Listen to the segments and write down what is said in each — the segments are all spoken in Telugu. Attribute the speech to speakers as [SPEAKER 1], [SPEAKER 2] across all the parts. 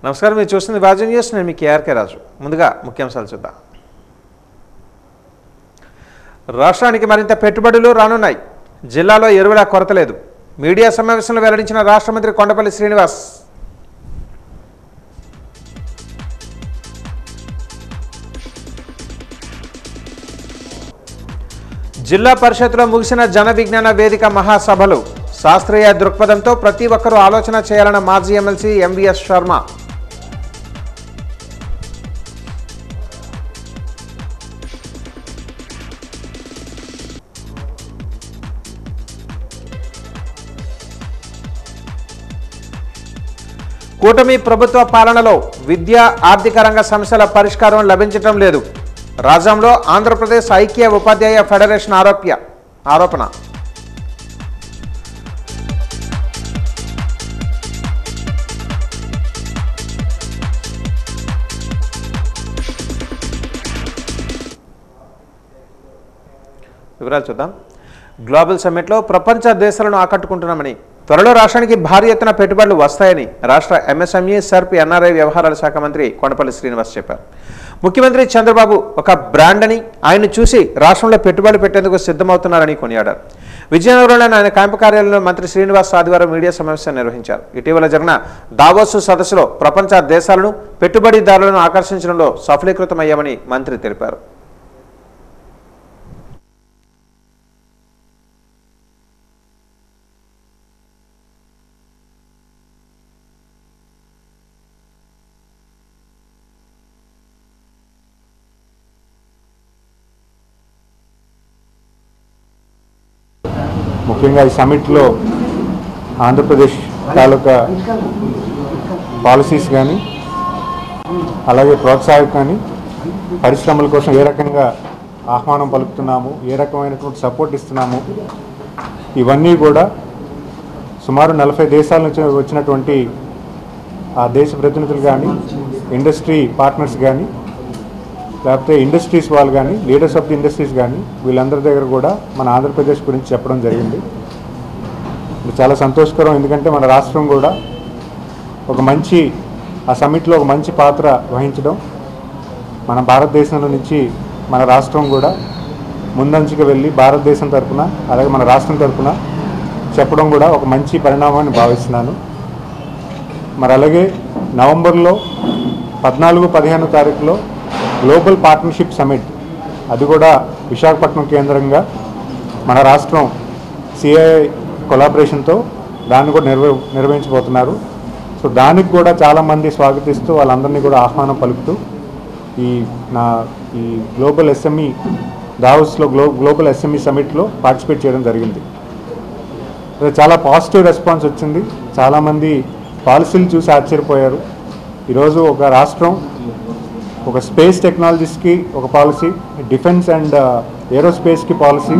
[SPEAKER 1] నమస్కారం, మీరు చూస్తుంది వాజీ న్యూస్. నేను మీ కేఆర్కే రాజు. ముందుగా ముఖ్యాంశాలు చూద్దాం. రాష్ట్రానికి మరింత పెట్టుబడులు రానున్నాయి. జిల్లాలో ఎరువుల కొరత లేదు. మీడియా సమావేశంలో వెల్లడించిన రాష్ట్ర మంత్రి కొండపల్లి శ్రీనివాస్. జిల్లా పరిషత్లో ముగిసిన జన విజ్ఞాన వేదిక మహాసభలు. శాస్త్రీయ దృక్పథంతో ప్రతి ఒక్కరూ ఆలోచన చేయాలన్న మాజీ ఎమ్మెల్సీ ఎంవీఎస్ శర్మ. కూటమి ప్రభుత్వ పాలనలో విద్యా ఆర్థిక రంగ సమస్యల పరిష్కారం లభించటం లేదు. రాజ్యంలో ఆంధ్రప్రదేశ్ ఐక్య ఉపాధ్యాయ ఫెడరేషన్ ఆరోపణ. వివరాలు చూద్దాం. గ్లోబల్ సమ్మిట్లో ప్రపంచ దేశాలను ఆకట్టుకుంటున్నామని, త్వరలో రాష్ట్రానికి భారీ ఎత్తున పెట్టుబడులు వస్తాయని రాష్ట్ర ఎంఎస్ఎంఈ సర్ప్ ఎన్ఆర్ఐ వ్యవహారాల శాఖ మంత్రి కొండపల్లి శ్రీనివాస్ చెప్పారు. ముఖ్యమంత్రి చంద్రబాబు ఒక బ్రాండ్ అని, ఆయన్ని చూసి రాష్ట్రంలో పెట్టుబడులు పెట్టేందుకు సిద్ధమవుతున్నారని కొనియాడారు. విజయనగరంలోని ఆయన క్యాంపు కార్యాలయంలో మంత్రి శ్రీనివాస్ ఆదివారం మీడియా సమావేశం నిర్వహించారు. ఇటీవల జరిగిన దావోస్ సదస్సులో ప్రపంచ దేశాలను, పెట్టుబడిదారులను ఆకర్షించడంలో సఫలీకృతమయ్యామని మంత్రి తెలిపారు.
[SPEAKER 2] ముఖ్యంగా ఈ సమిట్లో ఆంధ్రప్రదేశ్ తాలూకా పాలసీస్ కానీ, అలాగే ప్రోత్సాహం కానీ, పరిశ్రమల కోసం ఏ రకంగా ఆహ్వానం పలుకుతున్నాము, ఏ రకమైనటువంటి సపోర్ట్ ఇస్తున్నాము, ఇవన్నీ కూడా సుమారు 40 దేశాల నుంచి వచ్చినటువంటి ఆ దేశ ప్రతినిధులు కానీ, ఇండస్ట్రీ పార్ట్నర్స్ కానీ, లేకపోతే ఇండస్ట్రీస్ వాళ్ళు కానీ, లీడర్స్ ఆఫ్ ది ఇండస్ట్రీస్ కానీ, వీళ్ళందరి దగ్గర కూడా మన ఆంధ్రప్రదేశ్ గురించి చెప్పడం జరిగింది. ఇది చాలా సంతోషకరం. ఎందుకంటే మన రాష్ట్రం కూడా ఆ సమ్మిట్లో ఒక మంచి పాత్ర వహించడం, మన భారతదేశం నుంచి మన రాష్ట్రం కూడా ముందంచుకు వెళ్ళి భారతదేశం తరఫున, అలాగే మన రాష్ట్రం తరఫున చెప్పడం కూడా ఒక మంచి పరిణామాన్ని భావిస్తున్నాను. మరి అలాగే నవంబర్లో 14-15 తారీఖులో గ్లోబల్ పార్ట్నర్షిప్ సమిట్, అది కూడా విశాఖపట్నం కేంద్రంగా మన రాష్ట్రం సిఐఐ కొలాబరేషన్తో దాన్ని కూడా నిర్వహించబోతున్నారు. సో దానికి కూడా చాలామంది స్వాగతిస్తూ వాళ్ళందరినీ కూడా ఆహ్వానం పలుకుతూ ఈ గ్లోబల్ ఎస్ఎంఈ దావోస్లో గ్లోబల్ ఎస్ఎంఈ సమిట్లో పార్టిసిపేట్ చేయడం జరిగింది. చాలా పాజిటివ్ రెస్పాన్స్ వచ్చింది. చాలామంది పాలసీలు చూసి ఆశ్చర్యపోయారు. ఈరోజు ఒక రాష్ట్రం ఒక స్పేస్ టెక్నాలజీస్కి ఒక పాలసీ, డిఫెన్స్ అండ్ ఏరోస్పేస్కి పాలసీ,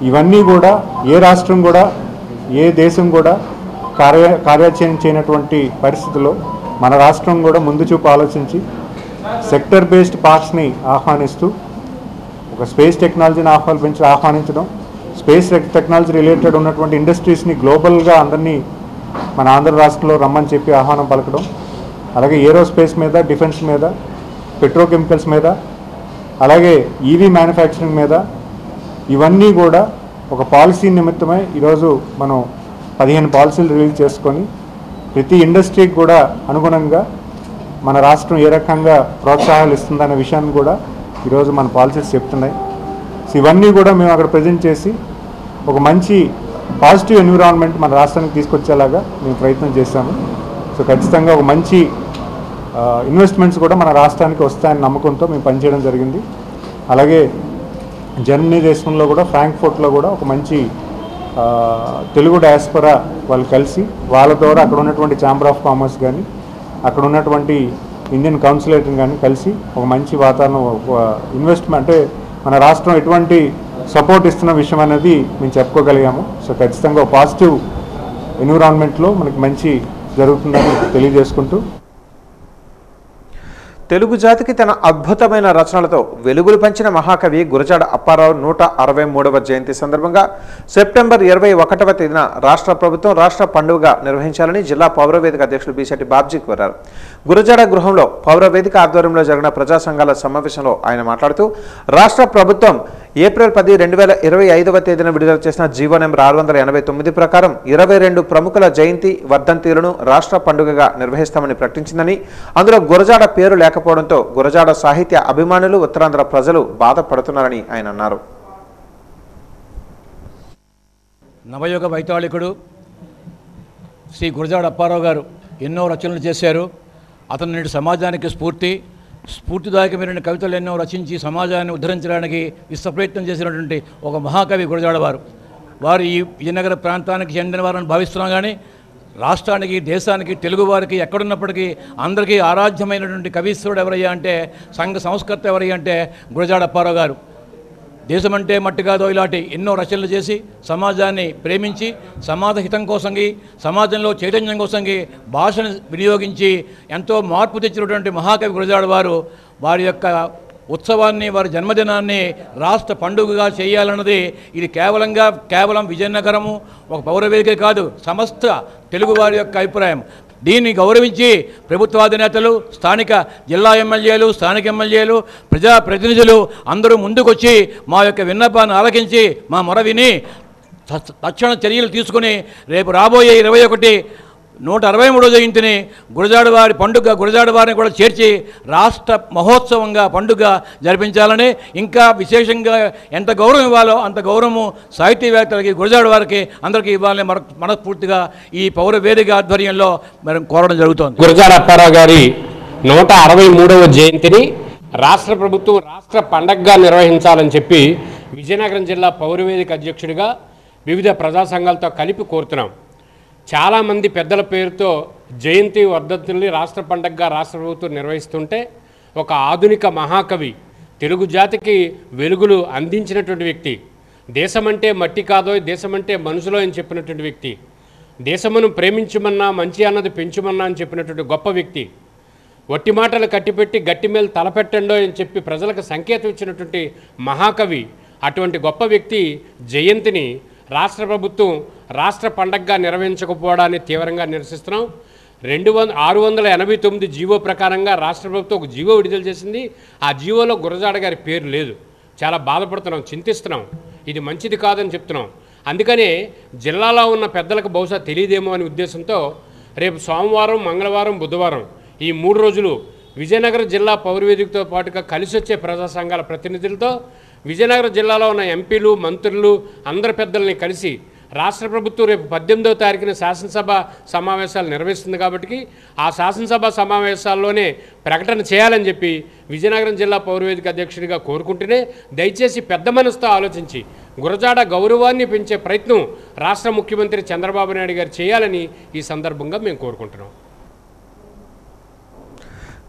[SPEAKER 2] ఇవన్నీ కూడా ఏ రాష్ట్రం కూడా, ఏ దేశం కూడా కార్యాచరణ చేయనటువంటి పరిస్థితుల్లో మన రాష్ట్రం కూడా ముందు చూపు ఆలోచించి సెక్టర్ బేస్డ్ పార్క్స్ని ఆహ్వానిస్తూ ఒక స్పేస్ టెక్నాలజీని ఆహ్వానించడం, స్పేస్ టెక్నాలజీ రిలేటెడ్ ఉన్నటువంటి ఇండస్ట్రీస్ని గ్లోబల్గా అందరినీ మన ఆంధ్ర రాష్ట్రంలో రమ్మని చెప్పి ఆహ్వానం పలకడం, అలాగే ఏరోస్పేస్ మీద, డిఫెన్స్ మీద, పెట్రోకెమికల్స్ మీద, అలాగే ఈవీ మ్యానుఫ్యాక్చరింగ్ మీద, ఇవన్నీ కూడా ఒక పాలసీ నిమిత్తమై ఈరోజు మనం 15 పాలసీలు రిలీజ్ చేసుకొని ప్రతి ఇండస్ట్రీకి కూడా అనుగుణంగా మన రాష్ట్రం ఏ రకంగా ప్రోత్సాహాలు ఇస్తుందనే విషయాన్ని కూడా ఈరోజు మన పాలసీస్ చెప్తున్నాయి. సో ఇవన్నీ కూడా మేము అక్కడ ప్రజెంట్ చేసి ఒక మంచి పాజిటివ్ ఎన్విరాన్మెంట్ మన రాష్ట్రానికి తీసుకొచ్చేలాగా మేము ప్రయత్నం చేశాము. సో ఖచ్చితంగా ఒక మంచి ఇన్వెస్ట్మెంట్స్ కూడా మన రాష్ట్రానికి వస్తాయని నమ్మకంతో మేము పనిచేయడం జరిగింది. అలాగే జర్మనీ దేశంలో కూడా, ఫ్రాంక్ఫర్ట్లో కూడా ఒక మంచి తెలుగు డయాస్పొరా వాళ్ళు కలిసి, వాళ్ళ ద్వారా అక్కడ ఉన్నటువంటి ఛాంబర్ ఆఫ్ కామర్స్ కానీ, అక్కడ ఉన్నటువంటి ఇండియన్ కౌన్సిలేట్ని కానీ కలిసి ఒక మంచి వాతావరణం, ఇన్వెస్ట్మెంట్ అంటే మన రాష్ట్రం ఎటువంటి సపోర్ట్ ఇస్తున్న విషయం అనేది మేము చెప్పుకోగలిగాము. సో ఖచ్చితంగా ఒక పాజిటివ్ ఎన్విరాన్మెంట్లో మనకి మంచి జరుగుతుందని తెలియజేసుకుంటూ,
[SPEAKER 1] తెలుగు జాతికి తన అద్భుతమైన రచనలతో వెలుగులు పంచిన మహాకవి గురజాడ అప్పారావు 163వ జయంతి సందర్భంగా సెప్టెంబర్ 21వ తేదీన రాష్ట్ర ప్రభుత్వం రాష్ట్ర పండుగగా నిర్వహించాలని జిల్లా పౌరవేదిక అధ్యక్షులు బీశెట్టి బాబ్జీ కోరారు. గురజాడ గృహంలో పౌరవేదిక ఆధ్వర్యంలో జరిగిన ప్రజా సంఘాల సమావేశంలో ఆయన మాట్లాడుతూ రాష్ట్ర ప్రభుత్వం ఏప్రిల్ 10, 2025వ తేదీన విడుదల చేసిన జీవో నెంబర్ 689 ప్రకారం 22 ప్రముఖుల జయంతి వర్ధంతిలను రాష్ట్ర పండుగగా నిర్వహిస్తామని ప్రకటించిందని, అందులో గురజాడ పేరు లేకపోవడంతో గురజాడ సాహిత్య అభిమానులు ఉత్తరాంధ్ర ప్రజలు బాధపడుతున్నారని ఆయన అన్నారు.
[SPEAKER 3] నవయుగ వైతాళికుడు శ్రీ గురజాడ అప్పారావు గారు ఎన్నో రచనలు చేశారు. అతను నేడు సమాజానికి స్ఫూర్తిదాయకమైన కవితలు ఎన్నో రచించి సమాజాన్ని ఉద్ధరించడానికి విశ్వప్రయత్నం చేసినటువంటి ఒక మహాకవి గురజాడ వారు ఈ విజయనగర ప్రాంతానికి చెందిన వారని భావిస్తున్నాం. కానీ రాష్ట్రానికి, దేశానికి, తెలుగువారికి ఎక్కడున్నప్పటికీ అందరికీ ఆరాధ్యమైనటువంటి కవీశ్వరుడు ఎవరయ్యా అంటే, సంఘ సంస్కర్త ఎవరయ్యా అంటే గురజాడ అప్పారావు గారు. దేశమంటే మట్టి కాదో ఇలాంటి ఎన్నో రచనలు చేసి సమాజాన్ని ప్రేమించి సమాజ హితం కోసంగి, సమాజంలో చైతన్యం కోసంగి భాషను వినియోగించి ఎంతో మార్పు తెచ్చినటువంటి మహాకవి గురజాడ వారి యొక్క ఉత్సవాన్ని, వారి జన్మదినాన్ని రాష్ట్ర పండుగగా చేయాలన్నది ఇది కేవలం విజయనగరము ఒక పౌరవేదిక కాదు, సమస్త తెలుగువారి యొక్క అభిప్రాయం. దీన్ని గౌరవించి ప్రభుత్వాధినేతలు, స్థానిక జిల్లా ఎమ్మెల్యేలు, స్థానిక ఎమ్మెల్యేలు, ప్రజాప్రతినిధులు అందరూ ముందుకొచ్చి మా యొక్క విన్నపాన్ని ఆలకించి మా మొర విని తక్షణ చర్యలు తీసుకుని రేపు రాబోయే 163వ జయంతిని గురజాడ వారి పండుగ, గురజాడ వారిని కూడా చేర్చి రాష్ట్ర మహోత్సవంగా పండుగ జరిపించాలని, ఇంకా విశేషంగా ఎంత గౌరవం ఇవ్వాలో అంత గౌరవము సాహితీవేత్తలకి, గురజాడ వారికి అందరికీ ఇవ్వాలని మనస్ఫూర్తిగా ఈ పౌర వేదిక ఆధ్వర్యంలో మనం కోరడం జరుగుతోంది.
[SPEAKER 4] గురజాడ అప్పారావు గారి 163వ జయంతిని రాష్ట్ర ప్రభుత్వం రాష్ట్ర పండగగా నిర్వహించాలని చెప్పి విజయనగరం జిల్లా పౌరవేదిక అధ్యక్షుడిగా వివిధ ప్రజా సంఘాలతో కలిపి కోరుతున్నాం. చాలామంది పెద్దల పేరుతో జయంతి వర్ధంతుల్ని రాష్ట్ర పండగగా రాష్ట్ర ప్రభుత్వం నిర్వహిస్తుంటే, ఒక ఆధునిక మహాకవి, తెలుగు జాతికి వెలుగులు అందించినటువంటి వ్యక్తి, దేశమంటే మట్టి కాదో దేశమంటే మనుషులో అని చెప్పినటువంటి వ్యక్తి, దేశమును ప్రేమించమన్నా మంచి అన్నది పెంచుమన్నా అని చెప్పినటువంటి గొప్ప వ్యక్తి, వట్టి మాటలు కట్టిపెట్టి గట్టి మీద తలపెట్టండో అని చెప్పి ప్రజలకు సంకేతం ఇచ్చినటువంటి మహాకవి, అటువంటి గొప్ప వ్యక్తి జయంతిని రాష్ట్ర ప్రభుత్వం రాష్ట్ర పండగగా నిర్వహించకపోవడాన్ని తీవ్రంగా నిరసిస్తున్నాం. 689 జీవో ప్రకారంగా రాష్ట్ర ప్రభుత్వం ఒక జీవో విడుదల చేసింది. ఆ జీవోలో గురజాడ గారి పేరు లేదు. చాలా బాధపడుతున్నాం, చింతిస్తున్నాం. ఇది మంచిది కాదని చెప్తున్నాం. అందుకనే జిల్లాలో ఉన్న పెద్దలకు బహుశా తెలియదేమో అనే ఉద్దేశంతో రేపు సోమవారం, మంగళవారం, బుధవారం ఈ 3 రోజులు విజయనగరం జిల్లా పౌరవేదికతో పాటుగా కలిసి వచ్చే ప్రజా సంఘాల ప్రతినిధులతో విజయనగరం జిల్లాలో ఉన్న ఎంపీలు, మంత్రులు, అందరి పెద్దల్ని కలిసి రాష్ట్ర ప్రభుత్వం రేపు 18వ తారీఖున శాసనసభ సమావేశాలు నిర్వహిస్తుంది కాబట్టి ఆ శాసనసభ సమావేశాల్లోనే ప్రకటన చేయాలని చెప్పి విజయనగరం జిల్లా పౌరవేదిక అధ్యక్షుడిగా కోరుకుంటూనే, దయచేసి పెద్ద మనసుతో ఆలోచించి గురజాడ గౌరవాన్ని పెంచే ప్రయత్నం రాష్ట్ర ముఖ్యమంత్రి చంద్రబాబు నాయుడు గారు చేయాలని ఈ సందర్భంగా మేము కోరుకుంటున్నాం.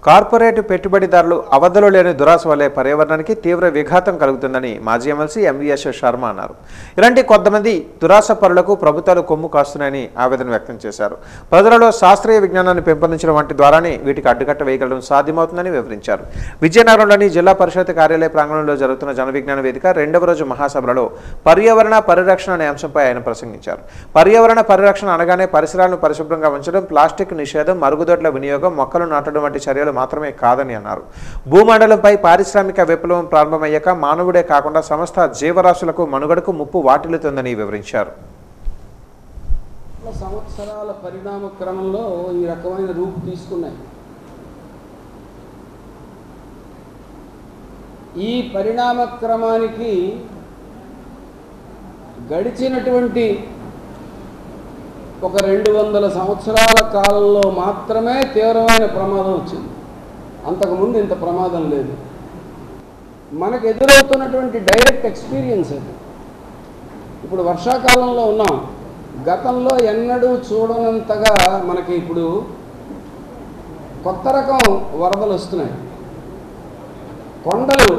[SPEAKER 1] కార్పొరేట్ పెట్టుబడిదారులు అవధులు లేని దురాశ వల్లే పర్యావరణానికి తీవ్ర విఘాతం కలుగుతుందని మాజీ ఎమ్మెల్సీ ఎంవీఎస్ శర్మ అన్నారు. ఇలాంటి కొంతమంది దురాశ పరులకు ప్రభుత్వాలు కొమ్ము కాస్తున్నాయని ఆవేదన వ్యక్తం చేశారు. ప్రజలలో శాస్త్రీయ విజ్ఞానాన్ని పెంపొందించడం వంటి ద్వారానే వీటికి అడ్డుకట్ట వేయగలడం సాధ్యమవుతుందని వివరించారు. విజయనగరంలోని జిల్లా పరిషత్ కార్యాలయ ప్రాంగణంలో జరుగుతున్న జన విజ్ఞాన వేదిక 2వ రోజు మహాసభలలో పర్యావరణ పరిరక్షణ అనే అంశంపై ఆయన ప్రసంగించారు. పర్యావరణ పరిరక్షణ అనగానే పరిసరాలను పరిశుభ్రంగా ఉంచడం, ప్లాస్టిక్ నిషేధం, మరుగుదొడ్ల వినియోగం, మొక్కలు నాటడం వంటి చర్యలు మాత్రమే కాదని అన్నారు. భూమండలంపై పారిశ్రామిక విప్లవం ప్రారంభమయ్యాక మానవుడే కాకుండా సమస్త జీవరాశులకు మనుగడకు ముప్పు వాటిల్లుతుందని వివరించారు.
[SPEAKER 5] సంవత్సరాల పరిణామ క్రమంలో ఈ రకమైన రూపు తీసుకున్నాయి. ఈ పరిణామ క్రమానికి గడిచినటువంటి ఒక 200 సంవత్సరాల కాలంలో మాత్రమే తీవ్రమైన ప్రమాదం వచ్చింది. అంతకుముందు ఇంత ప్రమాదం లేదు. మనకు ఎదురవుతున్నటువంటి డైరెక్ట్ ఎక్స్పీరియన్స్ అది. ఇప్పుడు వర్షాకాలంలో ఉన్నాం. గతంలో ఎన్నడూ చూడనంతగా మనకి ఇప్పుడు కొత్త రకం వరదలు వస్తున్నాయి. కొండలు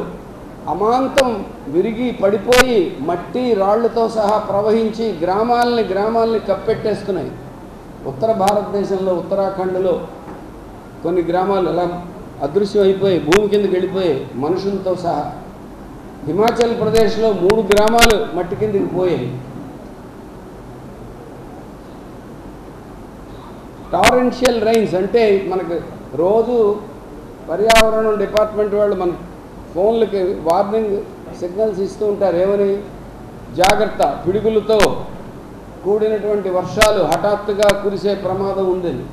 [SPEAKER 5] అమాంతం విరిగి పడిపోయి మట్టి రాళ్లతో సహా ప్రవహించి గ్రామాలని కప్పెట్టేస్తున్నాయి. ఉత్తర భారతదేశంలో ఉత్తరాఖండ్లో కొన్ని గ్రామాలు ఎలా అదృశ్యం అయిపోయి భూమి కిందకి వెళ్ళిపోయి మనుషులతో సహా. హిమాచల్ ప్రదేశ్లో 3 గ్రామాలు మట్టి కిందకి పోయాయి. టారెన్షియల్ రైన్స్ అంటే మనకు రోజు పర్యావరణం డిపార్ట్మెంట్ వాళ్ళు మన ఫోన్లకి వార్నింగ్ సిగ్నల్స్ ఇస్తూ ఉంటారు. ఏమని? జాగ్రత్త, పిడుగులతో కూడినటువంటి వర్షాలు హఠాత్తుగా కురిసే ప్రమాదం ఉందని.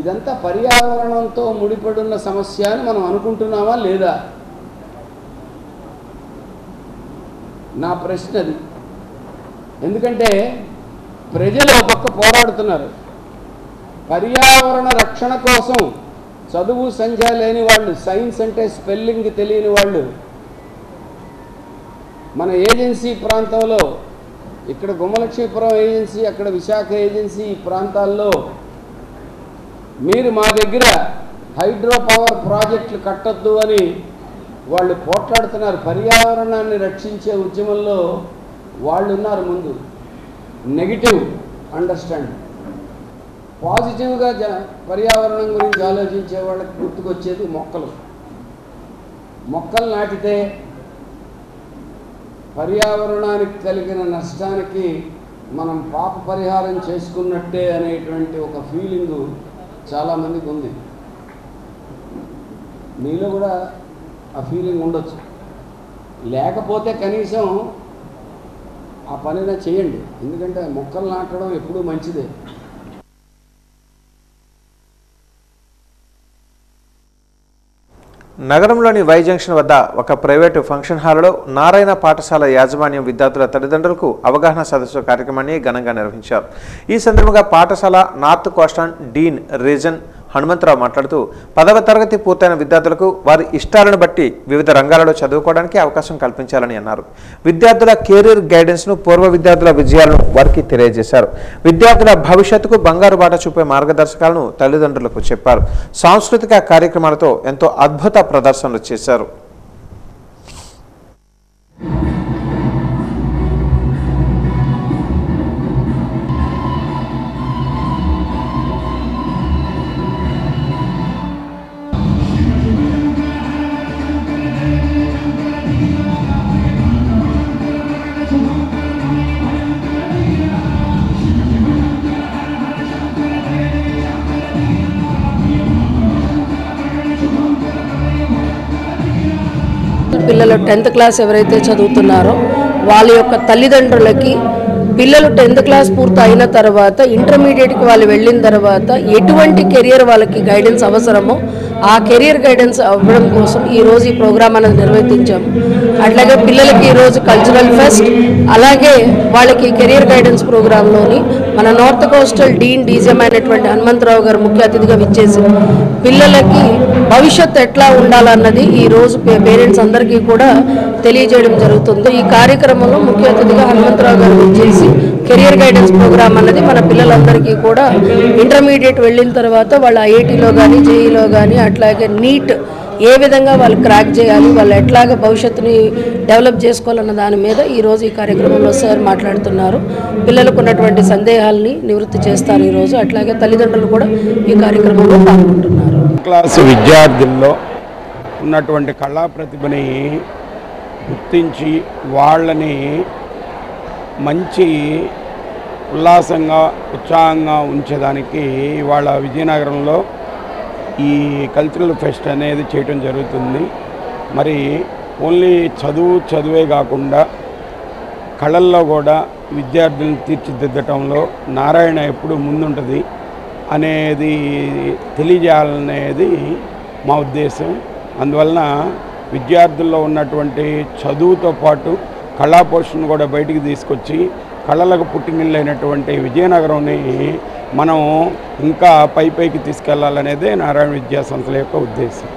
[SPEAKER 5] ఇదంతా పర్యావరణంతో ముడిపడున్న సమస్య అని మనం అనుకుంటున్నామా లేదా? నా ప్రశ్న అది. ఎందుకంటే ప్రజలు ఒక పక్క పోరాడుతున్నారు. పర్యావరణ రక్షణ కోసం చదువు సంధ్య లేని వాళ్ళు, సైన్స్ అంటే స్పెల్లింగ్ తెలియని వాళ్ళు మన ఏజెన్సీ ప్రాంతంలో, ఇక్కడ గుమ్మలక్ష్మీపురం ఏజెన్సీ, అక్కడ విశాఖ ఏజెన్సీ ఈ ప్రాంతాల్లో మీరు మా దగ్గర హైడ్రో పవర్ ప్రాజెక్టులు కట్టొద్దు అని వాళ్ళు పోట్లాడుతున్నారు. పర్యావరణాన్ని రక్షించే ఉద్యమంలో వాళ్ళు ఉన్నారు ముందు. Negative understanding. పాజిటివ్గా పర్యావరణం గురించి ఆలోచించే వాళ్ళకి గుర్తుకొచ్చేది మొక్కలు. మొక్కలు నాటితే పర్యావరణానికి కలిగిన నష్టానికి మనం పాప పరిహారం చేసుకున్నట్టే అనేటువంటి ఒక ఫీలింగు చాలామందికి ఉంది. మీలో కూడా ఆ ఫీలింగ్ ఉండొచ్చు. లేకపోతే కనీసం ఆ పనినా చేయండి. ఎందుకంటే మొక్కలు నాటడం ఎప్పుడూ మంచిదే.
[SPEAKER 1] నగరంలోని వై జంక్షన్ వద్ద ఒక ప్రైవేటు ఫంక్షన్ హాల్లో నారాయణ పాఠశాల యాజమాన్యం విద్యార్థుల తల్లిదండ్రులకు అవగాహన సదస్సు కార్యక్రమాన్ని ఘనంగా నిర్వహించారు. ఈ సందర్భంగా పాఠశాల నార్త్ కోస్టర్న్ డీన్ రీజన్ హనుమంతరావు మాట్లాడుతూ 10వ తరగతి పూర్తయిన విద్యార్థులకు వారి ఇష్టాలను బట్టి వివిధ రంగాలలో చదువుకోవడానికి అవకాశం కల్పించాలని అన్నారు. విద్యార్థుల కెరీర్ గైడెన్స్ను, పూర్వ విద్యార్థుల విజయాలను వారికి తెలియజేశారు. విద్యార్థుల భవిష్యత్తుకు బంగారు బాట చూపే మార్గదర్శకాలను తల్లిదండ్రులకు చెప్పారు. సాంస్కృతిక కార్యక్రమాలతో ఎంతో అద్భుత ప్రదర్శనలు చేశారు.
[SPEAKER 6] పిల్లలు 10th క్లాస్ ఎవరైతే చదువుతున్నారో వాళ్ళ యొక్క తల్లిదండ్రులకి పిల్లలు 10th క్లాస్ పూర్తి అయిన తర్వాత ఇంటర్మీడియట్కి వాళ్ళు వెళ్ళిన తర్వాత ఎటువంటి కెరియర్ వాళ్ళకి గైడెన్స్ అవసరమో ఆ కెరియర్ గైడెన్స్ అవ్వడం కోసం ఈరోజు ఈ ప్రోగ్రామ్ అనేది నిర్వహించాము. అట్లాగే పిల్లలకి ఈరోజు కల్చరల్ ఫెస్ట్, అలాగే వాళ్ళకి కెరియర్ గైడెన్స్ ప్రోగ్రాంలోని మన నార్త్ కోస్టల్ డీన్ డీజీఎం అయినటువంటి హనుమంతరావు గారు ముఖ్య అతిథిగా విచ్చేసి పిల్లలకి భవిష్యత్తు ఎట్లా ఉండాలన్నది ఈరోజు పేరెంట్స్ అందరికీ కూడా తెలియజేయడం జరుగుతుంది. ఈ కార్యక్రమంలో ముఖ్య అతిథిగా హనుమంతరావు గారు విచ్చేసి కెరియర్ గైడెన్స్ ప్రోగ్రామ్ అన్నది మన పిల్లలందరికీ కూడా ఇంటర్మీడియట్ వెళ్ళిన తర్వాత వాళ్ళ ఐఐటీలో కానీ జేఈలో కానీ అట్లాగే నీట్ ఏ విధంగా వాళ్ళు క్రాక్ చేయాలి, వాళ్ళు ఎట్లాగా భవిష్యత్తుని డెవలప్ చేసుకోవాలన్న దాని మీద ఈరోజు ఈ కార్యక్రమంలో సార్ మాట్లాడుతున్నారు. పిల్లలకు ఉన్నటువంటి సందేహాలని నివృత్తి చేస్తారు ఈరోజు. అట్లాగే తల్లిదండ్రులు కూడా ఈ కార్యక్రమంలో పాల్గొంటున్నారు.
[SPEAKER 7] క్లాసు విద్యార్థుల్లో ఉన్నటువంటి కళా ప్రతిభని గుర్తించి వాళ్ళని మంచి ఉల్లాసంగా ఉత్సాహంగా ఉంచేదానికి ఇవాళ విజయనగరంలో ఈ కల్చరల్ ఫెస్ట్ అనేది చేయటం జరుగుతుంది. మరి ఓన్లీ చదువే కాకుండా కళల్లో కూడా విద్యార్థులను తీర్చిదిద్దటంలో నారాయణ ఎప్పుడు ముందుంటుంది అనేది తెలియజేయాలనేది మా ఉద్దేశం. అందువలన విద్యార్థుల్లో ఉన్నటువంటి చదువుతో పాటు కళా పోషణ కూడా బయటికి తీసుకొచ్చి కళలకు పుట్టినిల్లైనటువంటి విజయనగరంని మనం ఇంకా పైకి తీసుకెళ్లాలనేదే నారాయణ విద్యా సంస్థల యొక్క ఉద్దేశం.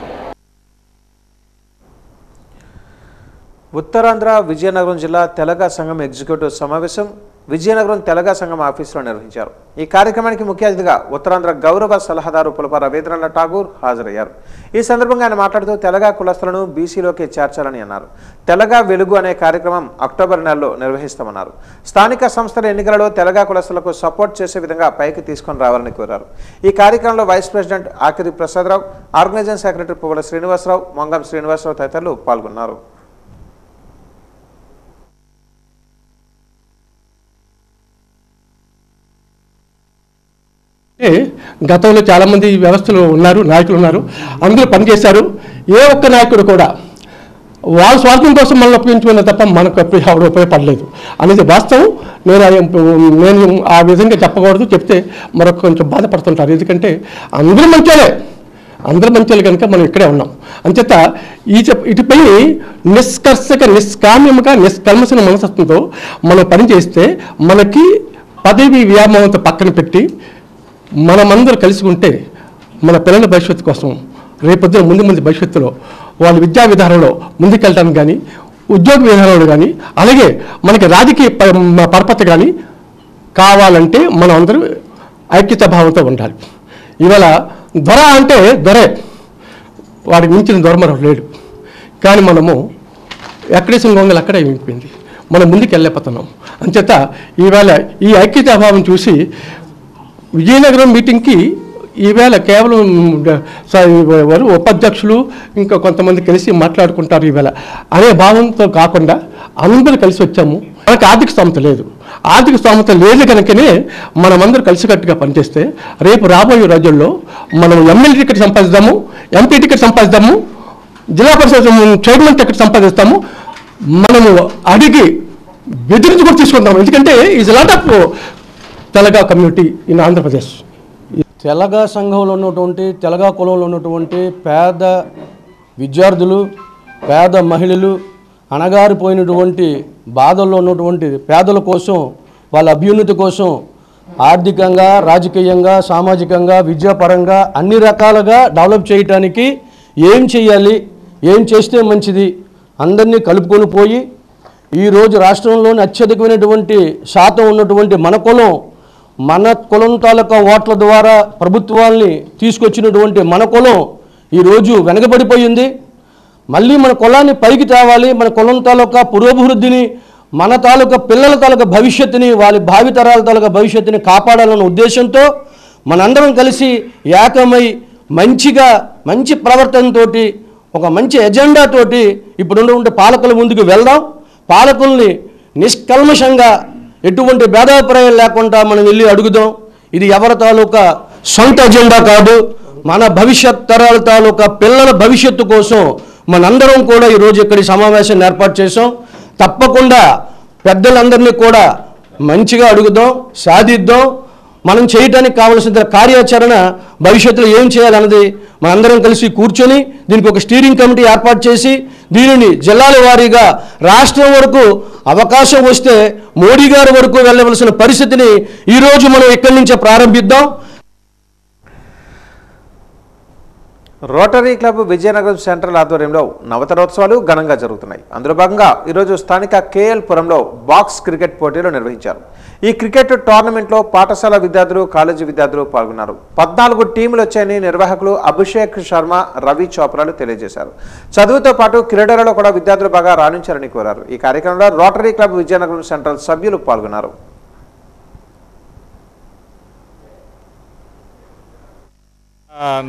[SPEAKER 1] ఉత్తరాంధ్ర విజయనగరం జిల్లా తెలగ సంఘం ఎగ్జిక్యూటివ్ సమావేశం విజయనగరం తెలగా సంఘం ఆఫీసులో నిర్వహించారు. ఈ కార్యక్రమానికి ముఖ్య అతిథిగా ఉత్తరాంధ్ర గౌరవ సలహాదారు పులప రవీంద్రనాథ్ ఠాగూర్ హాజరయ్యారు. ఈ సందర్భంగా ఆయన మాట్లాడుతూ తెలగా కులస్తులను బీసీలోకి చేర్చాలని అన్నారు. తెలగా వెలుగు అనే కార్యక్రమం అక్టోబర్ నెలలో నిర్వహిస్తామన్నారు. స్థానిక సంస్థల ఎన్నికలలో తెలగా కులస్తులకు సపోర్ట్ చేసే విధంగా పైకి తీసుకొని రావాలని కోరారు. ఈ కార్యక్రమంలో vice president Akiri Prasadarao, organising secretary Puvvula Srinivasarao, మొంగం Srinivasarao తదితరులు పాల్గొన్నారు.
[SPEAKER 8] గతంలో చాలామంది వ్యవస్థలు ఉన్నారు, నాయకులు ఉన్నారు, అందరూ పనిచేశారు. ఏ ఒక్క నాయకుడు కూడా వాళ్ళ స్వార్థం కోసం మనల్ని ఉపయోగించుకున్న తప్ప మనకు ఎవరు ఉపయోగపడలేదు అనేది వాస్తవం. నేను ఆ విధంగా చెప్పకూడదు, చెప్తే మరొక కొంచెం బాధపడుతుంటారు. ఎందుకంటే అందరూ మంచోళ్ళే కనుక మనం ఇక్కడే ఉన్నాం. అంచేత ఇటుపై నిష్కామ్యంగా నిష్కల్మసిన మనస్తత్వంతో మనం పనిచేస్తే మనకి పదవి వ్యామోహంతో పక్కన పెట్టి మనమందరూ కలిసి ఉంటే మన పిల్లల భవిష్యత్తు కోసం రేపొద్దున ముందు భవిష్యత్తులో వాళ్ళ విద్యా విధానంలో ముందుకెళ్ళడానికి కానీ, ఉద్యోగ విధానంలో కానీ, అలాగే మనకి రాజకీయ పరపతి కానీ కావాలంటే మనం అందరూ ఐక్యతా భావంతో ఉండాలి. ఇవాళ దొర అంటే దొరే, వాడికి మించిన దొర మరొకటి లేడు. కానీ మనము ఎక్కడేసిన గొంగలు అక్కడే అయిపోయింది, మనం ముందుకు వెళ్ళలేకపోతున్నాం. అంచేత ఈవేళ ఈ ఐక్యతా భావం చూసి విజయనగరం మీటింగ్కి ఈవేళ కేవలం వారు ఉపాధ్యక్షులు ఇంకా కొంతమంది కలిసి మాట్లాడుకుంటారు ఈవేళ అనే భావంతో కాకుండా అందరూ కలిసి వచ్చాము. మనకు ఆర్థిక స్తోమత లేదు కనుకనే మనమందరూ కలిసికట్టుగా పనిచేస్తే రేపు రాబోయే రోజుల్లో మనం ఎమ్మెల్యే టికెట్ సంపాదిస్తాము, ఎంపీ టికెట్ సంపాదిస్తాము, జిల్లా పరిషత్ చైర్మన్ టికెట్ సంపాదిస్తాము. మనము అడిగి బెదిరించి కూడా తీసుకుంటాము. ఎందుకంటే is lot of తెలగా community in Andhra Pradesh.
[SPEAKER 9] తెలగా సంఘంలో ఉన్నటువంటి తెలగా కులంలో ఉన్నటువంటి పేద విద్యార్థులు, పేద మహిళలు, అణగారిపోయినటువంటి బాధల్లో ఉన్నటువంటి పేదల కోసం, వాళ్ళ అభ్యున్నతి కోసం ఆర్థికంగా, రాజకీయంగా, సామాజికంగా, విద్యాపరంగా అన్ని రకాలుగా డెవలప్ చేయడానికి ఏం చేయాలి, ఏం చేస్తే మంచిది అందరినీ కలుపుకొని పోయి ఈరోజు రాష్ట్రంలోని అత్యధికమైనటువంటి శాతం ఉన్నటువంటి మన కులం తాలూకా ఓట్ల ద్వారా ప్రభుత్వాల్ని తీసుకొచ్చినటువంటి మన కులం ఈరోజు వెనకబడిపోయింది. మళ్ళీ మన కులాన్ని పైకి తేవాలి, మన కులం తాలూకా పురోభివృద్ధిని, మన తాలూకా పిల్లల తాలూకా భవిష్యత్తుని, వాళ్ళ భావితరాల తాలూకా భవిష్యత్తుని కాపాడాలన్న ఉద్దేశంతో మనందరం కలిసి ఏకమై మంచి ప్రవర్తనతోటి, ఒక మంచి ఎజెండాతోటి ఇప్పుడున్నటువంటి పాలకుల ముందుకు వెళ్దాం. పాలకుల్ని నిష్కల్మషంగా ఎటువంటి భేదాభిప్రాయాలు లేకుండా మనం వెళ్ళి అడుగుదాం. ఇది ఎవరి తాలూకా సొంత ఎజెండా కాదు, మన భవిష్యత్ తరాల తాలూకా పిల్లల భవిష్యత్తు కోసం మనందరం కూడా ఈరోజు ఇక్కడి సమావేశాన్ని ఏర్పాటు చేసాం. తప్పకుండా పెద్దలందరినీ కూడా మంచిగా అడుగుదాం, సాధిద్దాం. మనం చేయడానికి కావాల్సిన కార్యాచరణ భవిష్యత్తులో ఏం చేయాలన్నది మనందరం కలిసి కూర్చొని దీనికి ఒక స్టీరింగ్ కమిటీ ఏర్పాటు చేసి దీనిని జిల్లాల వారీగా రాష్ట్రం వరకు అవకాశం వస్తే మోడీ గారి వరకు వెళ్ళవలసిన పరిస్థితిని ఈరోజు మనం ఇక్కడి నుంచే ప్రారంభిద్దాం.
[SPEAKER 1] రోటరీ క్లబ్ విజయనగరం సెంట్రల్ ఆధ్వర్యంలో నవతరోత్సవాలు ఘనంగా జరుగుతున్నాయి. అందులో భాగంగా ఈరోజు స్థానిక కేఎల్ పురంలో బాక్స్ క్రికెట్ పోటీలు నిర్వహించారు. ఈ క్రికెట్ టోర్నమెంట్లో పాఠశాల విద్యార్థులు, కాలేజీ విద్యార్థులు పాల్గొన్నారు. 14 టీములు వచ్చాయని నిర్వాహకులు అభిషేక్ శర్మ, రవి చోప్రాలు తెలియజేశారు. చదువుతో పాటు క్రీడలలో కూడా విద్యార్థులు బాగా రాణించారని కోరారు. ఈ కార్యక్రమంలో రోటరీ క్లబ్ విజయనగరం సెంట్రల్ సభ్యులు పాల్గొన్నారు.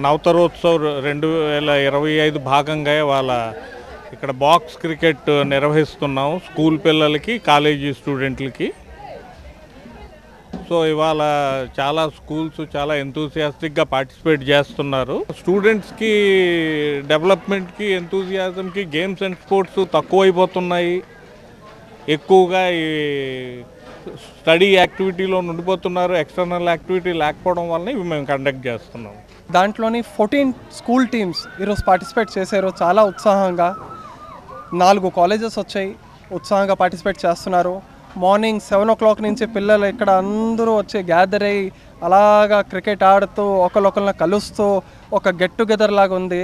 [SPEAKER 10] నవతరోత్సవ్ 2025 భాగంగా వాళ్ళ ఇక్కడ బాక్స్ క్రికెట్ నిర్వహిస్తున్నాం స్కూల్ పిల్లలకి, కాలేజీ స్టూడెంట్లకి. సో ఇవాళ చాలా స్కూల్స్ చాలా ఎంతూసియాస్టిక్గా పార్టిసిపేట్ చేస్తున్నారు. స్టూడెంట్స్కి డెవలప్మెంట్కి, ఎంతూసియాజంకి గేమ్స్ అండ్ స్పోర్ట్స్ తక్కువైపోతున్నాయి. ఎక్కువగా ఈ స్టడీ యాక్టివిటీలో ఉండిపోతున్నారు. ఎక్స్టర్నల్ యాక్టివిటీ లేకపోవడం వల్ల ఇవి మేము కండక్ట్ చేస్తున్నాం.
[SPEAKER 11] దాంట్లోని 14 స్కూల్ టీమ్స్ ఈరోజు పార్టిసిపేట్ చేశారు. చాలా ఉత్సాహంగా 4 కాలేజెస్ వచ్చాయి, ఉత్సాహంగా పార్టిసిపేట్ చేస్తున్నారు. మార్నింగ్ 7 o'clock నుంచి పిల్లలు ఇక్కడ అందరూ వచ్చి గ్యాదర్ అయ్యి అలాగా క్రికెట్ ఆడుతూ ఒకరినొకరిని కలుస్తూ ఒక గెట్ టుగెదర్ లాగా ఉంది.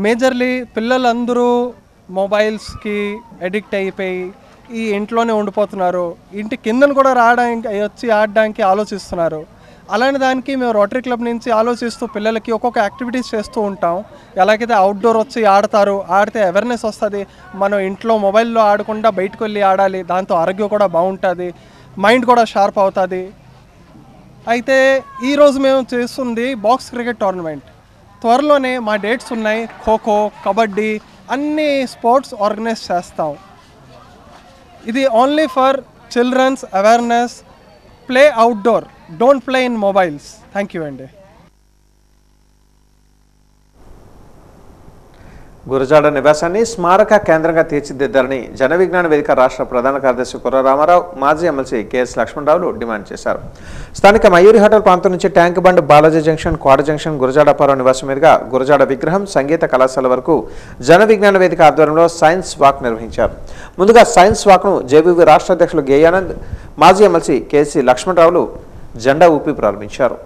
[SPEAKER 11] మేజర్లీ పిల్లలందరూ మొబైల్స్కి అడిక్ట్ అయిపోయి ఈ ఇంట్లోనే ఉండిపోతున్నారు. ఇంటి కిందను కూడా రావడానికి వచ్చి ఆడడానికి ఆలోచిస్తున్నారు. అలానే దానికి మేము రోటరీ క్లబ్ నుంచి ఆలోచిస్తూ పిల్లలకి ఒక్కొక్క యాక్టివిటీస్ చేస్తూ ఉంటాం. ఎలాగైతే అవుట్డోర్ వచ్చి ఆడితే అవేర్నెస్ వస్తుంది. మనం ఇంట్లో మొబైల్లో ఆడకుండా బయటకు వెళ్ళి ఆడాలి, దాంతో ఆరోగ్యం కూడా బాగుంటుంది, మైండ్ కూడా షార్ప్ అవుతుంది. అయితే ఈరోజు మేము చేస్తుంది బాక్స్ క్రికెట్ టోర్నమెంట్. త్వరలోనే మా డేట్స్ ఉన్నాయి. ఖోఖో, కబడ్డీ అన్ని స్పోర్ట్స్ ఆర్గనైజ్ చేస్తాం. ఇది only for children's awareness. Play outdoor, don't play in mobiles. Thank you అండి.
[SPEAKER 1] గురజాడ నివాసాన్ని స్మారక కేంద్రంగా తీర్చిదిద్దాలని జన విజ్ఞాన వేదిక రాష్ట్ర ప్రధాన కార్యదర్శి కుర్ర రామారావు, మాజీ ఎమ్మెల్సీ కెఎస్ లక్ష్మణరావులు డిమాండ్ చేశారు. స్థానిక మయూరి హోటల్ ప్రాంతం నుంచి ట్యాంక్ బండ్, బాలాజీ జంక్షన్, కోట జంక్షన్, గురజాడ అప్పారావు నివాసం మీదుగా గురజాడ విగ్రహం, సంగీత కళాశాల వరకు జన విజ్ఞాన వేదిక ఆధ్వర్యంలో సైన్స్ వాక్ నిర్వహించారు. ముందుగా సైన్స్ వాక్ను జేవీవి రాష్ట్ర అధ్యక్షులు గేయానంద్, మాజీ ఎమ్మెల్సీ కెసి లక్ష్మణరావులు జెండా ఊపి ప్రారంభించారు.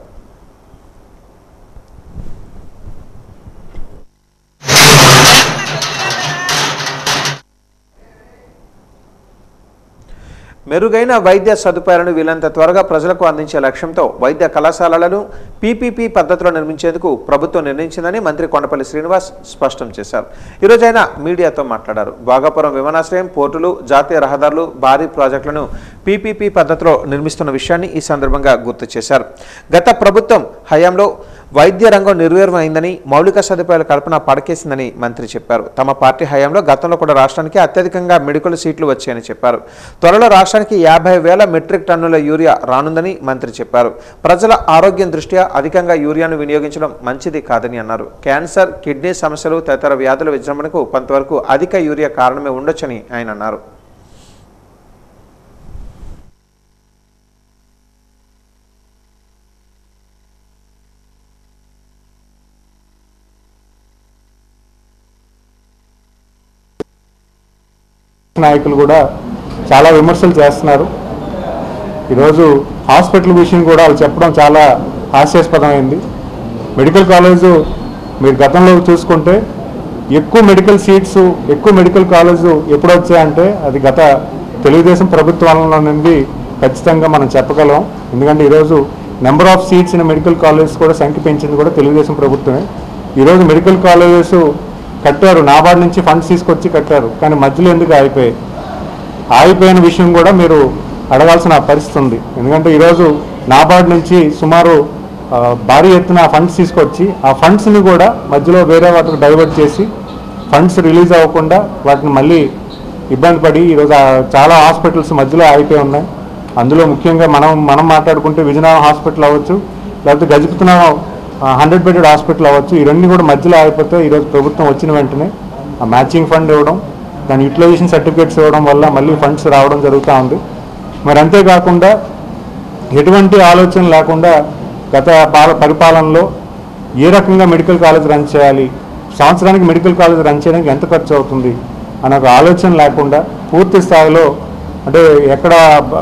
[SPEAKER 1] మెరుగైన వైద్య సదుపాయాలను వీలంత త్వరగా ప్రజలకు అందించే లక్ష్యంతో వైద్య కళాశాలలను పీపీపీ పద్ధతిలో నిర్మించేందుకు ప్రభుత్వం నిర్ణయించిందని మంత్రి కొండపల్లి శ్రీనివాస్ స్పష్టం చేశారు. ఈరోజు ఆయన మీడియాతో మాట్లాడారు. భోగాపురం విమానాశ్రయం, పోర్టులు, జాతీయ రహదారులు, భారీ ప్రాజెక్టులను పీపీపీ పద్ధతిలో నిర్మిస్తున్న విషయాన్ని ఈ సందర్భంగా గుర్తు చేశారు. గత ప్రభుత్వం హయాంలో వైద్య రంగం నిర్వీర్యమైందని, మౌలిక సదుపాయాల కల్పన పడకేసిందని మంత్రి చెప్పారు. తమ పార్టీ హయాంలో గతంలో కూడా రాష్ట్రానికి అత్యధికంగా మెడికల్ సీట్లు వచ్చాయని చెప్పారు. త్వరలో రాష్ట్రానికి 50,000 మెట్రిక్ టన్నుల యూరియా రానుందని మంత్రి చెప్పారు. ప్రజల ఆరోగ్యం దృష్ట్యా అధికంగా యూరియాను వినియోగించడం మంచిది కాదని అన్నారు. క్యాన్సర్, కిడ్నీ సమస్యలు తదితర వ్యాధుల విజృంభణకు కొంతవరకు అధిక యూరియా కారణమే ఉండొచ్చని ఆయన అన్నారు.
[SPEAKER 2] నాయకులు కూడా చాలా విమర్శలు చేస్తున్నారు. ఈరోజు హాస్పిటల్ విషయం కూడా వాళ్ళు చెప్పడం చాలా హాస్యాస్పదమైంది. మెడికల్ కాలేజు మీరు గతంలో చూసుకుంటే ఎక్కువ మెడికల్ సీట్స్, ఎక్కువ మెడికల్ కాలేజు ఎప్పుడు వచ్చాయంటే అది గత తెలుగుదేశం ప్రభుత్వంలో నుండి ఖచ్చితంగా మనం చెప్పగలం. ఎందుకంటే ఈరోజు number of seats in medical colleges కూడా సంఖ్య పెంచింది కూడా తెలుగుదేశం ప్రభుత్వమే. ఈరోజు మెడికల్ కాలేజెస్ కట్టారు, నాబార్డు నుంచి ఫండ్స్ తీసుకొచ్చి కట్టారు, కానీ మధ్యలో ఎందుకు ఆగిపోయిన విషయం కూడా మీరు అడగాల్సిన పరిస్థితి ఉంది. ఎందుకంటే ఈరోజు నాబార్డు నుంచి సుమారు భారీ ఎత్తున ఫండ్స్ తీసుకొచ్చి ఆ ఫండ్స్ని కూడా మధ్యలో వేరే వాటికి డైవర్ట్ చేసి ఫండ్స్ రిలీజ్ అవ్వకుండా వాటిని మళ్ళీ ఇబ్బంది పడి ఈరోజు చాలా హాస్పిటల్స్ మధ్యలో ఆగిపోయి ఉన్నాయి. అందులో ముఖ్యంగా మనం మాట్లాడుకుంటే విజయనగరం హాస్పిటల్ అవ్వచ్చు, లేకపోతే గజపతినగరం 100 బెడెడ్ హాస్పిటల్ అవ్వచ్చు, ఈ రెండు కూడా మధ్యలో ఆగిపోతే ఈరోజు ప్రభుత్వం వచ్చిన వెంటనే ఆ మ్యాచింగ్ ఫండ్ ఇవ్వడం, దాని యూటిలైజేషన్ సర్టిఫికేట్స్ ఇవ్వడం వల్ల మళ్ళీ ఫండ్స్ రావడం జరుగుతూ ఉంది. మరి అంతేకాకుండా ఎటువంటి ఆలోచన లేకుండా గత పరిపాలనలో ఏ రకంగా మెడికల్ కాలేజ్ రన్ చేయాలి, సంవత్సరానికి మెడికల్ కాలేజ్ రన్ చేయడానికి ఎంత ఖర్చు అవుతుంది అనే ఒక ఆలోచన లేకుండా పూర్తి స్థాయిలో అంటే ఎక్కడ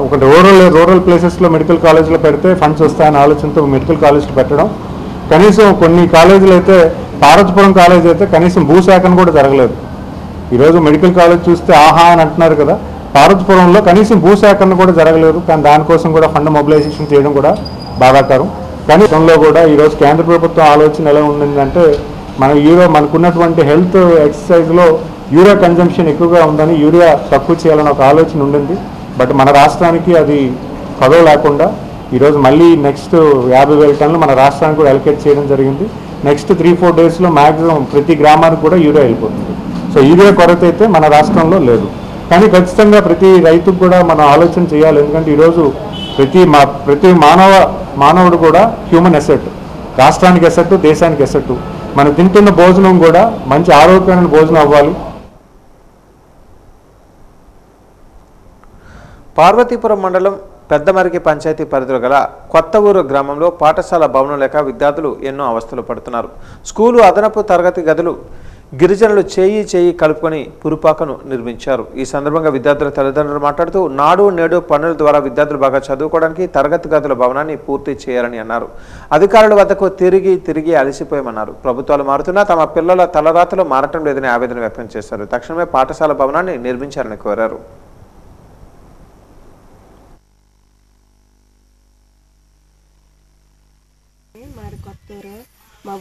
[SPEAKER 2] ఒక రూరల్ ప్లేసెస్లో మెడికల్ కాలేజ్లో పెడితే ఫండ్స్ వస్తాయనే ఆలోచనతో మెడికల్ కాలేజ్లు పెట్టడం. కనీసం కొన్ని కాలేజీలు అయితే పార్వతీపురం కాలేజ్ అయితే కనీసం భూసేకరణ కూడా జరగలేదు. ఈరోజు మెడికల్ కాలేజ్ చూస్తే ఆహా అని అంటున్నారు కదా, పార్వతీపురంలో కనీసం భూసేకరణ కూడా జరగలేదు. కానీ దానికోసం కూడా ఫండ్ మొబిలైజేషన్ చేయడం కూడా బాధాకరం. కానీ గతంలో కూడా ఈరోజు కేంద్ర ప్రభుత్వం ఆలోచన ఎలా ఉండిందంటే మనకున్నటువంటి హెల్త్ ఎక్సర్సైజ్లో యూరియా కన్జంప్షన్ ఎక్కువగా ఉందని యూరియా తక్కువ చేయాలని ఒక ఆలోచన ఉండింది. బట్ మన రాష్ట్రానికి అది పదవ లేకుండా ఈరోజు మళ్ళీ నెక్స్ట్ 50,000 టన్నులు మన రాష్ట్రానికి కూడా అలొకేట్ చేయడం జరిగింది. నెక్స్ట్ 3-4 డేస్లో మ్యాక్సిమం ప్రతి గ్రామానికి కూడా యూరియా వెళ్ళిపోతుంది. సో యూరియా కొరత అయితే మన రాష్ట్రంలో లేదు. కానీ ఖచ్చితంగా ప్రతి రైతుకు కూడా మనం ఆలోచన చేయాలి. ఎందుకంటే ఈరోజు ప్రతి మానవుడు కూడా హ్యూమన్ అసెట్, రాష్ట్రానికి అసెట్, దేశానికి అసెట్. మనం తింటున్న భోజనం కూడా మంచి ఆరోగ్యమైన భోజనం అవ్వాలి.
[SPEAKER 1] పార్వతీపురం మండలం పెద్దమరికి పంచాయతీ పరిధిలో గల కొత్త ఊరు గ్రామంలో పాఠశాల భవనం లేక విద్యార్థులు ఎన్నో అవస్థలు పడుతున్నారు. స్కూలు అదనపు తరగతి గదులు గిరిజనులు చేయి కలుపుకొని పురుపాకను నిర్మించారు. ఈ సందర్భంగా విద్యార్థుల తల్లిదండ్రులు మాట్లాడుతూ నాడు నేడు పన్నుల ద్వారా విద్యార్థులు బాగా చదువుకోవడానికి తరగతి గదుల భవనాన్ని పూర్తి చేయాలని అన్నారు. అధికారుల వద్దకు తిరిగి అలసిపోయామన్నారు. ప్రభుత్వాలు మారుతున్నా తమ పిల్లల తలరాతలు మారటం లేదని ఆవేదన వ్యక్తం చేశారు. తక్షణమే పాఠశాల భవనాన్ని నిర్మించాలని కోరారు.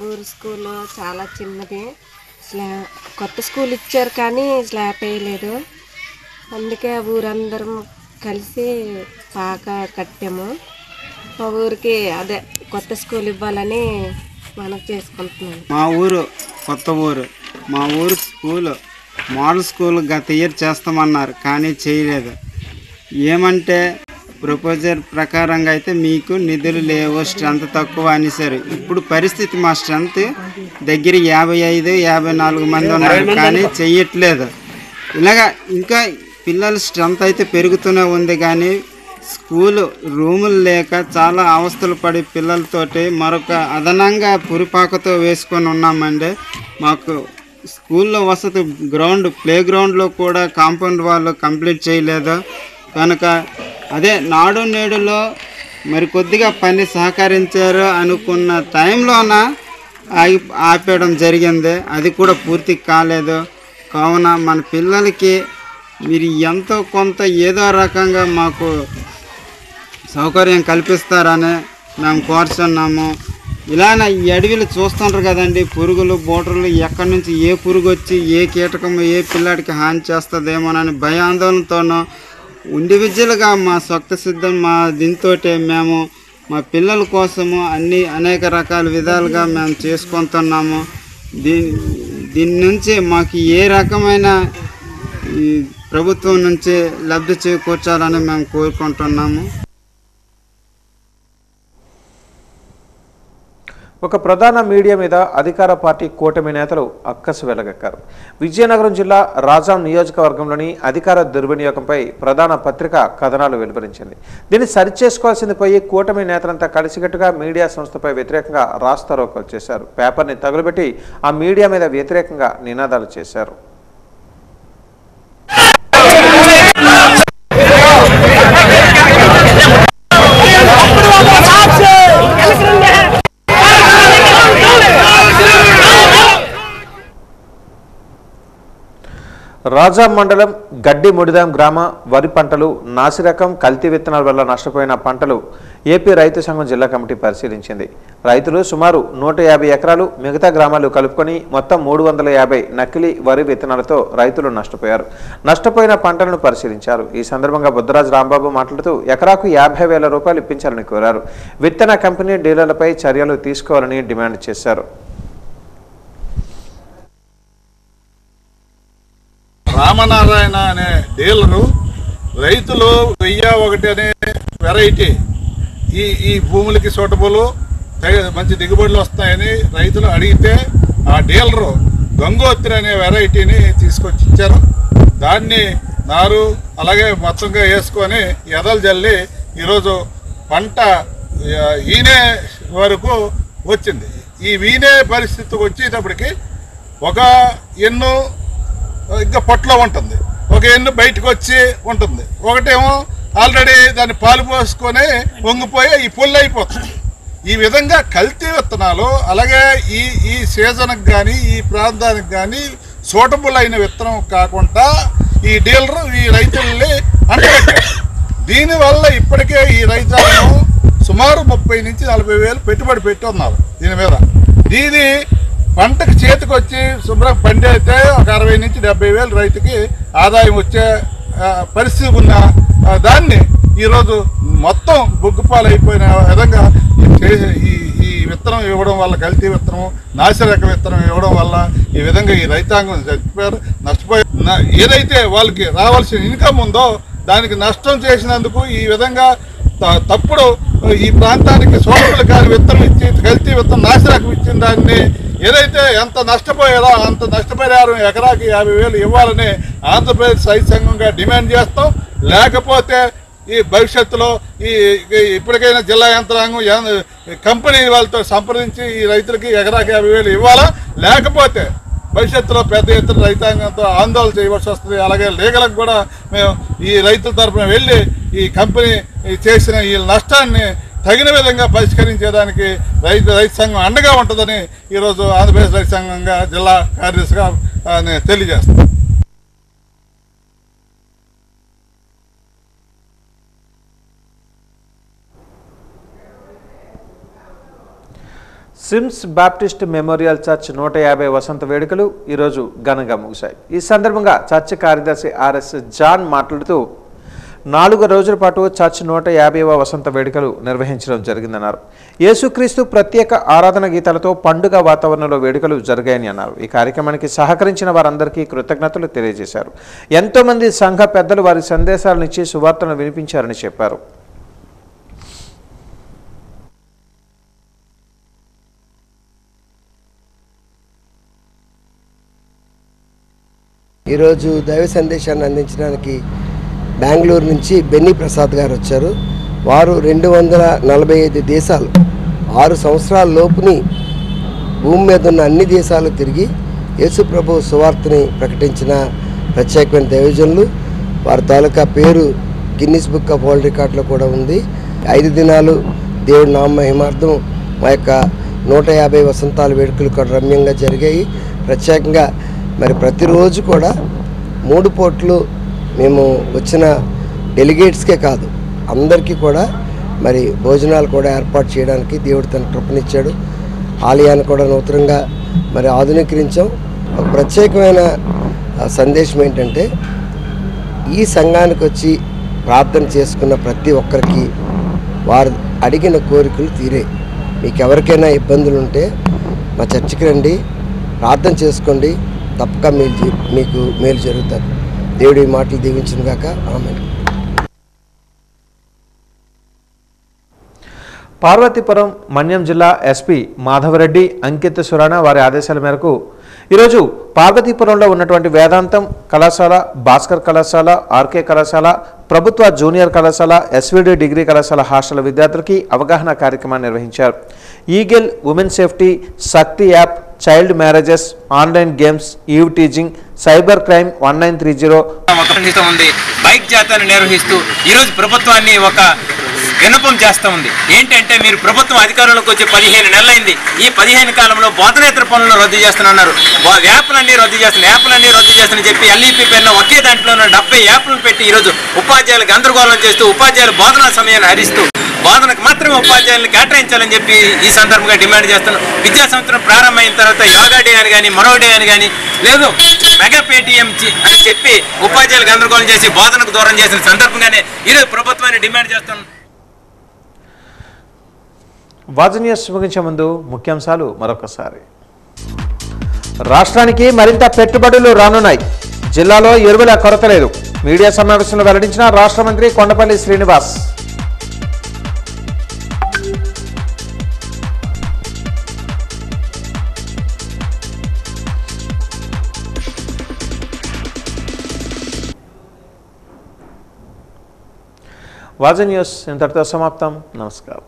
[SPEAKER 12] ఊరు స్కూల్ చాలా చిన్నది, కొత్త స్కూల్ ఇచ్చారు కానీ స్లాబ్ వేయలేదు. అందుకే ఊరందరం కలిసి బాగా కట్టాము. మా ఊరికి అదే కొత్త స్కూల్ ఇవ్వాలని మనం చేసుకుంటున్నాం.
[SPEAKER 13] మా ఊరు కొత్త ఊరు, మా ఊరు స్కూల్ మోడల్ స్కూల్ గత ఇయర్ చేస్తామన్నారు కానీ చేయలేదు. ఏమంటే ప్రపోజల్ ప్రకారంగా అయితే మీకు నిధులు లేవు, స్ట్రెంత్ తక్కువ అనేసారు. ఇప్పుడు పరిస్థితి మా స్ట్రెంత్ దగ్గర 55-54 మంది ఉన్నారు కానీ చెయ్యట్లేదు. ఇలాగా ఇంకా పిల్లల స్ట్రెంత్ అయితే పెరుగుతూనే ఉంది కానీ స్కూలు రూములు లేక చాలా అవస్థలు పడి పిల్లలతోటి మరొక అదనంగా పురిపాకతో వేసుకొని ఉన్నామండి. మాకు స్కూల్లో వసతి ప్లే గ్రౌండ్లో కూడా కాంపౌండ్ వాళ్ళు కంప్లీట్ చేయలేదు కనుక అదే నాడు నేడులో మరి కొద్దిగా పని సహకరించారు అనుకున్న టైంలోన ఆపేయడం జరిగింది. అది కూడా పూర్తి కాలేదు. కావున మన పిల్లలకి మీరు ఎంతో కొంత ఏదో రకంగా మాకు సౌకర్యం కల్పిస్తారని మేము కోరుచున్నాము. ఇలానే ఈ అడవిలు చూస్తుంటారు కదండి, పురుగులు బోటర్లు ఎక్కడి నుంచి ఏ పురుగు వచ్చి ఏ కీటకము ఏ పిల్లాడికి హాని చేస్తుందేమోనని భయాందోళనతోనూ ఇండివిజువల్గా మా స్వక్త సిద్ధం మా దీంతో మేము మా పిల్లల కోసము అనేక రకాల విధాలుగా మేము చేసుకుంటున్నాము. దీని నుంచి మాకు ఏ రకమైన ప్రభుత్వం నుంచి లబ్ధి చేకూర్చాలని మేము కోరుకుంటున్నాము.
[SPEAKER 1] ఒక ప్రధాన మీడియా మీద అధికార పార్టీ కూటమి నేతలు అక్కసు వెలగక్కారు. విజయనగరం జిల్లా రాజాం నియోజకవర్గంలోని అధికార దుర్వినియోగంపై ప్రధాన పత్రిక కథనాలు వెలువరించింది. దీన్ని సరిచేసుకోవాల్సింది పోయి కూటమి నేతలంతా కలిసికట్టుగా మీడియా సంస్థపై వ్యతిరేకంగా రాస్తారోకోలు చేశారు. పేపర్ని తగులుబెట్టి ఆ మీడియా మీద వ్యతిరేకంగా నినాదాలు చేశారు. రాజాం మండలం గడ్డి ముడిదాం గ్రామ వరి పంటలు నాసిరకం కల్తీ విత్తనాల వల్ల నష్టపోయిన పంటలు ఏపీ రైతు సంఘం జిల్లా కమిటీ పరిశీలించింది. రైతులు సుమారు 150 ఎకరాలు మిగతా గ్రామాలు కలుపుకొని మొత్తం 350 నకిలీ వరి విత్తనాలతో రైతులు నష్టపోయారు. నష్టపోయిన పంటలను పరిశీలించారు. ఈ సందర్భంగా బుద్ధరాజు రాంబాబు మాట్లాడుతూ ఎకరాకు 50,000 రూపాయలు ఇప్పించాలని కోరారు. విత్తన కంపెనీ డీలర్లపై చర్యలు తీసుకోవాలని డిమాండ్ చేశారు.
[SPEAKER 14] రామనారాయణ అనే డీలరు రైతులు 1001 అనే వెరైటీ ఈ భూములకి సూటబుల్ మంచి దిగుబడులు వస్తాయని రైతులు అడిగితే ఆ డీలరు గంగోత్రి అనే వెరైటీని తీసుకొచ్చి ఇచ్చారు. దాన్ని నారు అలాగే మొత్తంగా వేసుకొని ఎదలు జల్లి ఈరోజు పంట ఈనే వరకు వచ్చింది. ఈ వీనే పరిస్థితికి వచ్చేటప్పటికి ఒక ఎన్ను ఇంకా పొట్లో ఉంటుంది, ఒక ఎన్ను బయటకు వచ్చి ఉంటుంది, ఒకటేమో ఆల్రెడీ దాన్ని పాలు పోసుకొని వంగిపోయి ఈ పుల్లు అయిపోతుంది. ఈ విధంగా కల్తీ విత్తనాలు అలాగే ఈ సీజన్కి కానీ ఈ ప్రాంతానికి కానీ సూటబుల్ అయిన విత్తనం కాకుండా ఈ డీలరు ఈ రైతుల్ని అంటగట్టారు. దీనివల్ల ఇప్పటికే ఈ రైతాంగం సుమారు 30 నుంచి 40 వేలు పెట్టుబడి పెట్టి ఉన్నారు దీని మీద. దీని పంటకు చేతికి వచ్చి శుభ్రం పండి అయితే ఒక 60 నుంచి 70 వేలు రైతుకి ఆదాయం వచ్చే పరిస్థితి ఉన్న దాన్ని ఈరోజు మొత్తం బొగ్గుపాలు అయిపోయిన విధంగా ఈ విత్తనం ఇవ్వడం వల్ల, కల్తీ విత్తనం నాసిరక విత్తనం ఇవ్వడం వల్ల ఈ విధంగా ఈ రైతాంగం చచ్చిపోయారు, నష్టపోయి ఏదైతే వాళ్ళకి రావాల్సిన ఇన్కమ్ ఉందో దానికి నష్టం చేసినందుకు ఈ విధంగా తప్పుడు ఈ ప్రాంతానికి సోదరులు కాని విత్తనం ఇచ్చి కల్తీ విత్తనం నాసిరకం ఇచ్చిన దాన్ని ఏదైతే ఎంత నష్టపోయారో అంత నష్టపరిహారం ఎకరాకి 50,000 ఇవ్వాలని ఆంధ్రప్రదేశ్ రైతు సంఘంగా డిమాండ్ చేస్తాం. లేకపోతే ఈ భవిష్యత్తులో ఇప్పటికైనా జిల్లా యంత్రాంగం కంపెనీ వాళ్ళతో సంప్రదించి ఈ రైతులకి ఎకరాకి 50,000 ఇవ్వాలా, లేకపోతే భవిష్యత్తులో పెద్ద ఎత్తున రైతాంగంతో ఆందోళన చేయవలసి వస్తుంది. అలాగే లీగలకు కూడా మేము ఈ రైతుల తరఫున వెళ్ళి ఈ కంపెనీ చేసిన ఈ నష్టాన్ని తగిన విధంగా పరిష్కరించేదానికి రైతు సంఘం అండగా ఉంటుందని ఈరోజు ఆంధ్రప్రదేశ్ రైతు సంఘంగా జిల్లా కార్యదర్శిగా తెలియజేస్తాం.
[SPEAKER 1] సిమ్స్ బాప్టిస్ట్ మెమోరియల్ చర్చ్ 150 వసంత వేడుకలు ఈరోజు ఘనంగా ముగిశాయి. ఈ సందర్భంగా చర్చ్ కార్యదర్శి ఆర్ఎస్ జాన్ మాట్లాడుతూ 4 రోజుల పాటు చర్చ్ 150వ వసంత వేడుకలు నిర్వహించడం జరిగిందన్నారు. యేసుక్రీస్తు ప్రత్యేక ఆరాధన గీతాలతో పండుగ వాతావరణంలో వేడుకలు జరిగాయని అన్నారు. ఈ కార్యక్రమానికి సహకరించిన వారందరికీ కృతజ్ఞతలు తెలియజేశారు. ఎంతోమంది సంఘ పెద్దలు వారి సందేశాలనిచ్చి సువార్తను వినిపించారని చెప్పారు.
[SPEAKER 15] ఈరోజు దైవ సందేశాన్ని అందించడానికి బెంగళూరు నుంచి బెన్నీ ప్రసాద్ గారు వచ్చారు. వారు 245 దేశాలు 6 సంవత్సరాల లోపుని భూమి మీద ఉన్న అన్ని దేశాలు తిరిగి యేసు ప్రభు సువార్తని ప్రకటించిన ప్రత్యేకమైన దైవజనులు. వారి తాలూకా పేరు గిన్నిస్ బుక్ ఆఫ్ వరల్డ్ రికార్డులో కూడా ఉంది. 5 దినాలు దేవుడి నామ మహిమార్థం మా యొక్క 150 వసంతాల వేడుకలు కూడా రమ్యంగా జరిగాయి. ప్రత్యేకంగా మరి ప్రతిరోజు కూడా 3 పూటలు మేము వచ్చిన డెలిగేట్స్కే కాదు అందరికీ కూడా మరి భోజనాలు కూడా ఏర్పాటు చేయడానికి దేవుడు తన కృపనిచ్చాడు. ఆలయాన్ని కూడా నూతనంగా మరి ఆధునీకరించాం. ఒక ప్రత్యేకమైన సందేశం ఏంటంటే ఈ సంఘానికి వచ్చి ప్రార్థన చేసుకున్న ప్రతి ఒక్కరికి వారు అడిగిన కోరికలు తీరే. మీకు ఎవరికైనా ఇబ్బందులు ఉంటే మా చర్చికి రండి, ప్రార్థన చేసుకోండి, తప్పక మీకు మేలు జరుగుతారు. దేవుడి మాటలు దీవించును గాక. ఆమేన్.
[SPEAKER 1] పార్వతీపురం మన్యం జిల్లా ఎస్పీ మాధవరెడ్డి అంకిత్ సురాణ వారి ఆదేశాల మేరకు ఈరోజు పార్వతీపురంలో ఉన్నటువంటి వేదాంతం కళాశాల, భాస్కర్ కళాశాల, ఆర్కే కళాశాల, ప్రభుత్వ జూనియర్ కళాశాల, ఎస్విడి డిగ్రీ కళాశాల హాస్టల్ విద్యార్థులకి అవగాహన కార్యక్రమాన్ని నిర్వహించారు. Eagle, women safety, Shakti app, child marriages, online games, eve teasing, cyber crime 1930
[SPEAKER 16] ఉంది. బైక్ జాతాన్ని నిర్వహిస్తూ ఈరోజు ప్రభుత్వాన్ని ఒక విన్నపం చేస్తూ ఉంది. ఏంటంటే మీరు ప్రభుత్వం అధికారంలోకి వచ్చి 15 నెలలైంది. ఈ 15 కాలంలో బోధనేతర పనులను రద్దు చేస్తున్నారు. యాప్లన్నీ రద్దు చేస్తున్నా చెప్పి ఎల్ఈపీ పేరున ఒకే దాంట్లో 70 యాప్లను పెట్టి ఈరోజు ఉపాధ్యాయులు గందరగోళం చేస్తూ ఉపాధ్యాయులు బోధనా సమయాన్ని హరిస్తూ బోధనకు మాత్రమే ఉపాధ్యాయులను కేటాయించాలని చెప్పి ఈ సందర్భంగా డిమాండ్ చేస్తున్నాం. విద్యా సంవత్సరం ప్రారంభమైన తర్వాత యోగా డే అని కానీ మరో డే అని కానీ లేదు మెగా పేటీఎం అని చెప్పి ఉపాధ్యాయులు గందరగోళం చేసి బోధనకు దూరం చేసిన సందర్భంగానే ఈరోజు ప్రభుత్వాన్ని డిమాండ్ చేస్తున్నాం.
[SPEAKER 1] వాజనీయస్ ముగించే ముందు ముఖ్యాంశాలు మరొకసారి. రాష్ట్రానికి మరింత పెట్టుబడులు రానున్నాయి. జిల్లాలో ఎరువుల కొరత లేదు. మీడియా సమావేశంలో వెల్లడించిన రాష్ట్ర మంత్రి కొండపల్లి శ్రీనివాస్. వాజనీయస్ ఇంతటితో సమాప్తం. నమస్కారం.